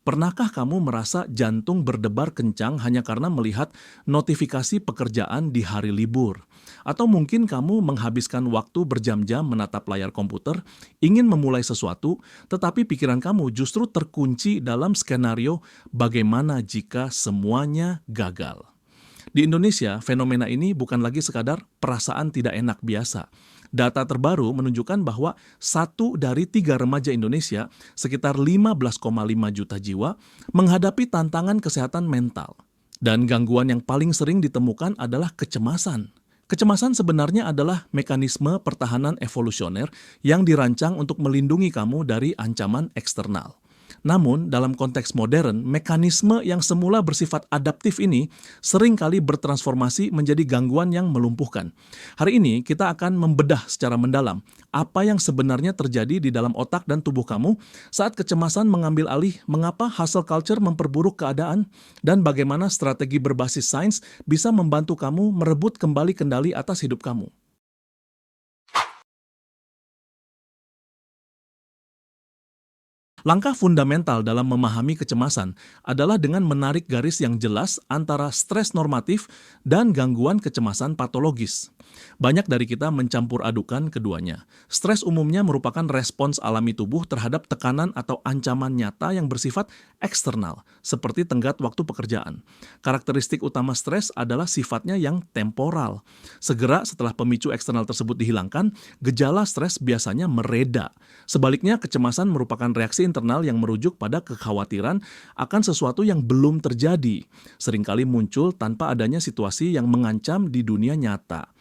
Pernahkah kamu merasa jantung berdebar kencang hanya karena melihat notifikasi pekerjaan di hari libur? Atau mungkin kamu menghabiskan waktu berjam-jam menatap layar komputer, ingin memulai sesuatu, tetapi pikiran kamu justru terkunci dalam skenario bagaimana jika semuanya gagal. Di Indonesia, fenomena ini bukan lagi sekadar perasaan tidak enak biasa. Data terbaru menunjukkan bahwa 1 dari 3 remaja Indonesia, sekitar 15,5 juta jiwa, menghadapi tantangan kesehatan mental. Dan gangguan yang paling sering ditemukan adalah kecemasan. Kecemasan sebenarnya adalah mekanisme pertahanan evolusioner yang dirancang untuk melindungi kamu dari ancaman eksternal. Namun, dalam konteks modern, mekanisme yang semula bersifat adaptif ini seringkali bertransformasi menjadi gangguan yang melumpuhkan. Hari ini, kita akan membedah secara mendalam apa yang sebenarnya terjadi di dalam otak dan tubuh kamu saat kecemasan mengambil alih, mengapa hustle culture memperburuk keadaan, dan bagaimana strategi berbasis sains bisa membantu kamu merebut kembali kendali atas hidup kamu. Langkah fundamental dalam memahami kecemasan adalah dengan menarik garis yang jelas antara stres normatif dan gangguan kecemasan patologis. Banyak dari kita mencampur adukan keduanya. Stres umumnya merupakan respons alami tubuh terhadap tekanan atau ancaman nyata yang bersifat eksternal, seperti tenggat waktu pekerjaan. Karakteristik utama stres adalah sifatnya yang temporal. Segera setelah pemicu eksternal tersebut dihilangkan, gejala stres biasanya mereda. Sebaliknya, kecemasan merupakan reaksi internal yang merujuk pada kekhawatiran akan sesuatu yang belum terjadi, seringkali muncul tanpa adanya situasi yang mengancam di dunia nyata.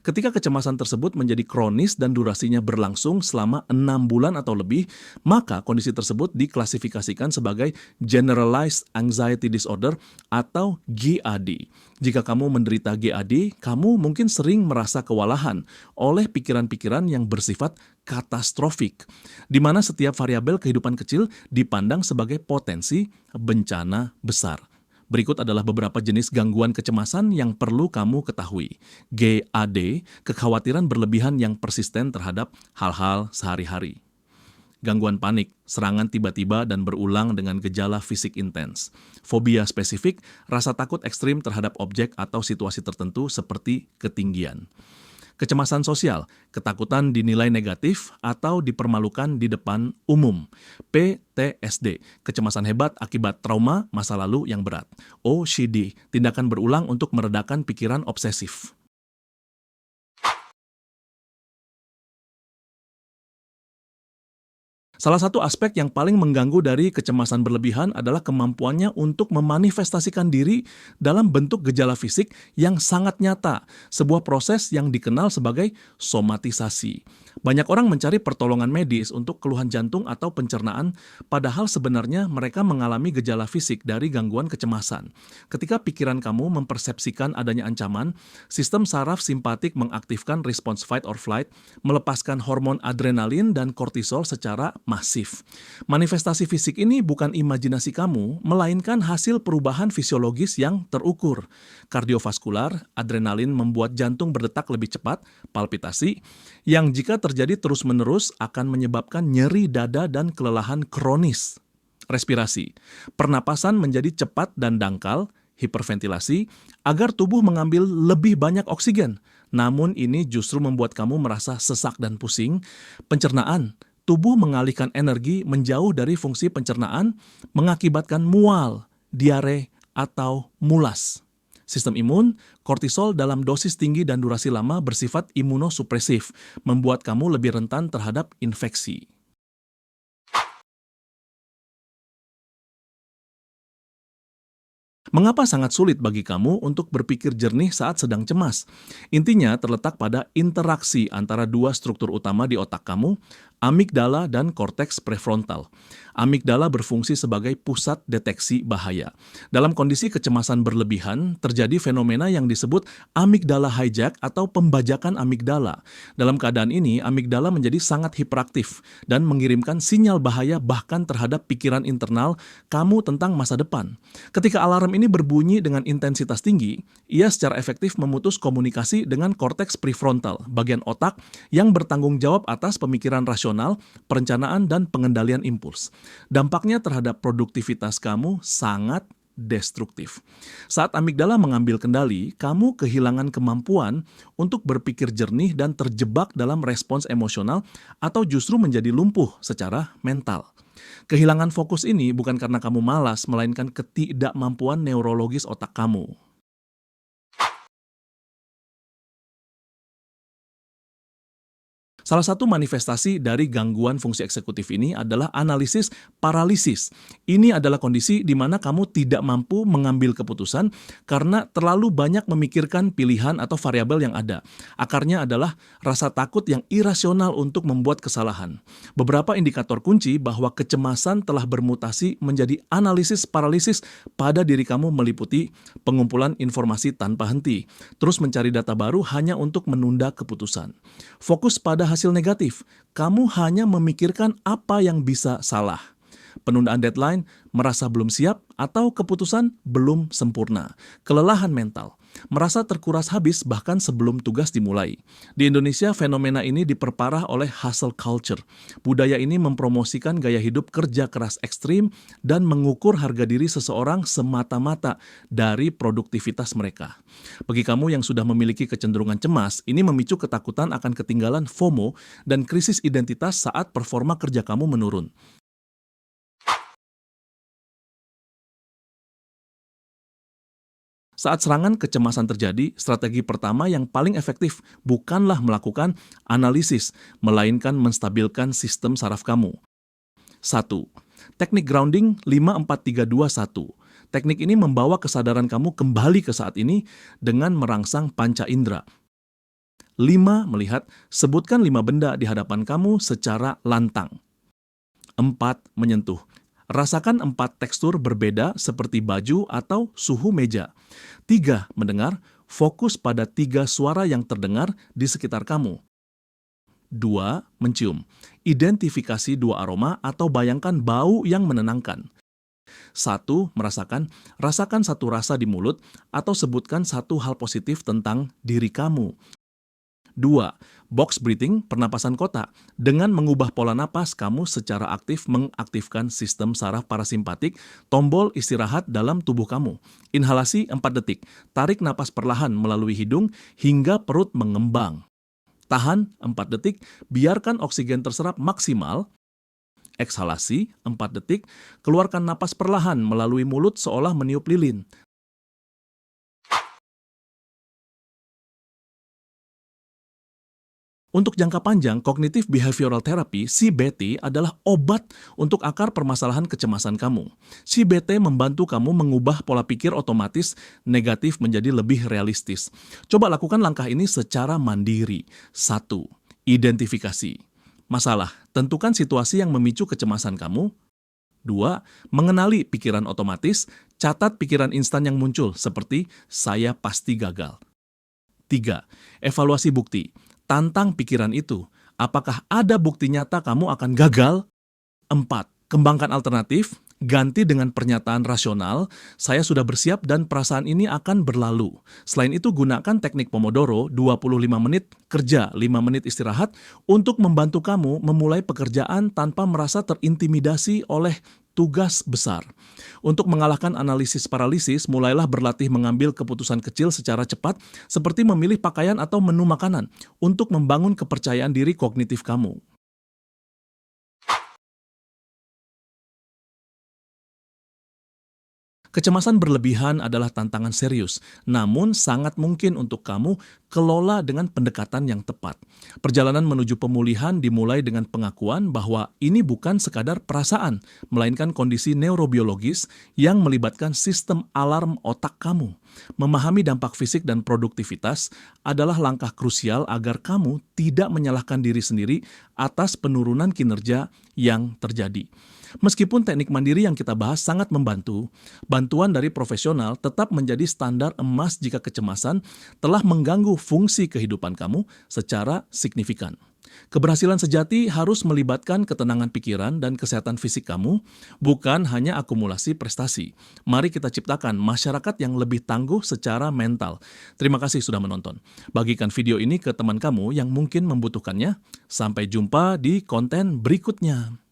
Ketika kecemasan tersebut menjadi kronis dan durasinya berlangsung selama 6 bulan atau lebih, maka kondisi tersebut diklasifikasikan sebagai Generalized Anxiety Disorder atau GAD. Jika kamu menderita GAD, kamu mungkin sering merasa kewalahan oleh pikiran-pikiran yang bersifat katastrofik, di mana setiap variabel kehidupan kecil dipandang sebagai potensi bencana besar. Berikut adalah beberapa jenis gangguan kecemasan yang perlu kamu ketahui. GAD, kekhawatiran berlebihan yang persisten terhadap hal-hal sehari-hari. Gangguan panik, serangan tiba-tiba dan berulang dengan gejala fisik intens. Fobia spesifik, rasa takut ekstrim terhadap objek atau situasi tertentu seperti ketinggian. Kecemasan sosial, ketakutan dinilai negatif atau dipermalukan di depan umum. PTSD, kecemasan hebat akibat trauma masa lalu yang berat. OCD, tindakan berulang untuk meredakan pikiran obsesif. Salah satu aspek yang paling mengganggu dari kecemasan berlebihan adalah kemampuannya untuk memanifestasikan diri dalam bentuk gejala fisik yang sangat nyata, sebuah proses yang dikenal sebagai somatisasi. Banyak orang mencari pertolongan medis untuk keluhan jantung atau pencernaan, padahal sebenarnya mereka mengalami gejala fisik dari gangguan kecemasan. Ketika pikiran kamu mempersepsikan adanya ancaman, sistem saraf simpatik mengaktifkan respons fight or flight, melepaskan hormon adrenalin dan kortisol secara masif. Manifestasi fisik ini bukan imajinasi kamu, melainkan hasil perubahan fisiologis yang terukur. Kardiovaskular, adrenalin membuat jantung berdetak lebih cepat, palpitasi, yang jika terjadi terus-menerus akan menyebabkan nyeri dada dan kelelahan kronis. Respirasi, pernapasan menjadi cepat dan dangkal, hiperventilasi, agar tubuh mengambil lebih banyak oksigen. Namun ini justru membuat kamu merasa sesak dan pusing. Pencernaan, tubuh mengalihkan energi menjauh dari fungsi pencernaan, mengakibatkan mual, diare, atau mulas. Sistem imun, kortisol dalam dosis tinggi dan durasi lama bersifat imunosupresif, membuat kamu lebih rentan terhadap infeksi. Mengapa sangat sulit bagi kamu untuk berpikir jernih saat sedang cemas? Intinya terletak pada interaksi antara dua struktur utama di otak kamu, amigdala dan korteks prefrontal. Amigdala berfungsi sebagai pusat deteksi bahaya. Dalam kondisi kecemasan berlebihan, terjadi fenomena yang disebut amigdala hijack atau pembajakan amigdala. Dalam keadaan ini, amigdala menjadi sangat hiperaktif dan mengirimkan sinyal bahaya bahkan terhadap pikiran internal kamu tentang masa depan. Ketika alarm ini berbunyi dengan intensitas tinggi, ia secara efektif memutus komunikasi dengan korteks prefrontal, bagian otak yang bertanggung jawab atas pemikiran rasional emosional, perencanaan, dan pengendalian impuls. Dampaknya terhadap produktivitas kamu sangat destruktif. Saat amigdala mengambil kendali, kamu kehilangan kemampuan untuk berpikir jernih dan terjebak dalam respons emosional atau justru menjadi lumpuh secara mental. Kehilangan fokus ini bukan karena kamu malas, melainkan ketidakmampuan neurologis otak kamu. Salah satu manifestasi dari gangguan fungsi eksekutif ini adalah analisis paralisis. Ini adalah kondisi di mana kamu tidak mampu mengambil keputusan karena terlalu banyak memikirkan pilihan atau variabel yang ada. Akarnya adalah rasa takut yang irasional untuk membuat kesalahan. Beberapa indikator kunci bahwa kecemasan telah bermutasi menjadi analisis paralisis pada diri kamu meliputi pengumpulan informasi tanpa henti, terus mencari data baru hanya untuk menunda keputusan. Fokus pada hasil negatif, kamu hanya memikirkan apa yang bisa salah. Penundaan deadline, merasa belum siap, atau keputusan belum sempurna. Kelelahan mental, merasa terkuras habis bahkan sebelum tugas dimulai. Di Indonesia, fenomena ini diperparah oleh hustle culture. Budaya ini mempromosikan gaya hidup kerja keras ekstrim dan mengukur harga diri seseorang semata-mata dari produktivitas mereka. Bagi kamu yang sudah memiliki kecenderungan cemas, ini memicu ketakutan akan ketinggalan FOMO dan krisis identitas saat performa kerja kamu menurun. Saat serangan kecemasan terjadi, strategi pertama yang paling efektif bukanlah melakukan analisis, melainkan menstabilkan sistem saraf kamu. 1. Teknik grounding 5-4-3-2-1. Teknik ini membawa kesadaran kamu kembali ke saat ini dengan merangsang panca indera. 5. Melihat, sebutkan 5 benda di hadapan kamu secara lantang. 4. Menyentuh. Rasakan 4 tekstur berbeda seperti baju atau suhu meja. 3. Mendengar, fokus pada 3 suara yang terdengar di sekitar kamu. 2. Mencium, identifikasi 2 aroma atau bayangkan bau yang menenangkan. 1. Merasakan, rasakan 1 rasa di mulut atau sebutkan 1 hal positif tentang diri kamu. 2. Box breathing, pernapasan kotak. Dengan mengubah pola napas, kamu secara aktif mengaktifkan sistem saraf parasimpatik, tombol istirahat dalam tubuh kamu. Inhalasi 4 detik, tarik napas perlahan melalui hidung hingga perut mengembang. Tahan 4 detik, biarkan oksigen terserap maksimal. Eksalasi 4 detik, keluarkan napas perlahan melalui mulut seolah meniup lilin. Untuk jangka panjang, Cognitive Behavioral Therapy, CBT, adalah obat untuk akar permasalahan kecemasan kamu. CBT membantu kamu mengubah pola pikir otomatis negatif menjadi lebih realistis. Coba lakukan langkah ini secara mandiri. 1. Identifikasi masalah. Tentukan situasi yang memicu kecemasan kamu. 2. Mengenali pikiran otomatis. Catat pikiran instan yang muncul, seperti saya pasti gagal. 3. Evaluasi bukti. Tantang pikiran itu. Apakah ada bukti nyata kamu akan gagal? 4. Kembangkan alternatif. Ganti dengan pernyataan rasional, saya sudah bersiap dan perasaan ini akan berlalu. Selain itu, gunakan teknik Pomodoro, 25 menit kerja, 5 menit istirahat, untuk membantu kamu memulai pekerjaan tanpa merasa terintimidasi oleh tugas besar. Untuk mengalahkan analisis paralisis, mulailah berlatih mengambil keputusan kecil secara cepat, seperti memilih pakaian atau menu makanan, untuk membangun kepercayaan diri kognitif kamu. Kecemasan berlebihan adalah tantangan serius, namun sangat mungkin untuk kamu kelola dengan pendekatan yang tepat. Perjalanan menuju pemulihan dimulai dengan pengakuan bahwa ini bukan sekadar perasaan, melainkan kondisi neurobiologis yang melibatkan sistem alarm otak kamu. Memahami dampak fisik dan produktivitas adalah langkah krusial agar kamu tidak menyalahkan diri sendiri atas penurunan kinerja yang terjadi. Meskipun teknik mandiri yang kita bahas sangat membantu, bantuan dari profesional tetap menjadi standar emas jika kecemasan telah mengganggu fungsi kehidupan kamu secara signifikan. Keberhasilan sejati harus melibatkan ketenangan pikiran dan kesehatan fisik kamu, bukan hanya akumulasi prestasi. Mari kita ciptakan masyarakat yang lebih tangguh secara mental. Terima kasih sudah menonton. Bagikan video ini ke teman kamu yang mungkin membutuhkannya. Sampai jumpa di konten berikutnya.